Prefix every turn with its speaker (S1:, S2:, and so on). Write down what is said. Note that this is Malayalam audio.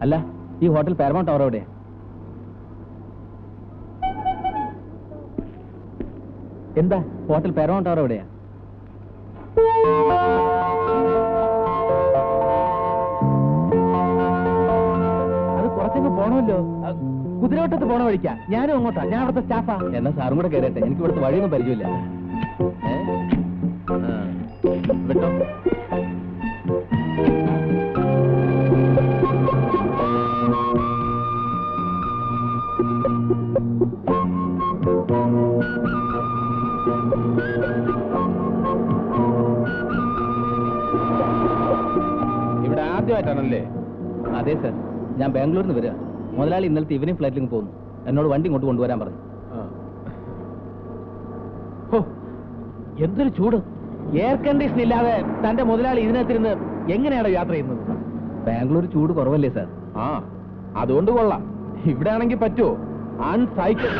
S1: അല്ല, ഈ ഹോട്ടൽ പാരമൗണ്ട് ടവർ എവിടെയാ? എന്താ ഹോട്ടൽ പാരമൗണ്ട് ടവർ എവിടെയാ? അത് കുറച്ചങ്ങ് പോണമല്ലോ. കുതിരവട്ടത്ത് പോണ വഴിക്കാ. ഞാനും അങ്ങോട്ടാ. ഞാൻ അവിടുത്തെ സ്റ്റാഫാ. എന്നാ സാറും കൂടെ കയറട്ടെ. എനിക്ക് ഇവിടുത്തെ വഴിയൊന്നും പരിചയമില്ല. വിട്ടോ.
S2: ഇവിടെ ആദ്യമായിട്ടാണല്ലേ?
S1: അതെ സർ, ഞാൻ ബാംഗ്ലൂരിൽ നിന്ന് വരിക. മുതലാളി ഇന്നലത്തെ ഈവനിങ് ഫ്ലൈറ്റിലേക്ക് പോകുന്നു. എന്നോട് വണ്ടി ഇങ്ങോട്ട് കൊണ്ടുവരാൻ പറഞ്ഞു. എന്തൊരു ചൂട്! എയർ കണ്ടീഷൻ ഇല്ലാതെ തന്റെ മുതലാളി ഇതിനകത്തിരുന്ന് എങ്ങനെയാണോ യാത്ര ചെയ്യുന്നത്? ബാംഗ്ലൂർ ചൂട് കുറവല്ലേ സാർ?
S2: അതുകൊണ്ട് കൊള്ളാം. ഇവിടെ ആണെങ്കിൽ പറ്റുമോ? അൺസൈക്കിൾ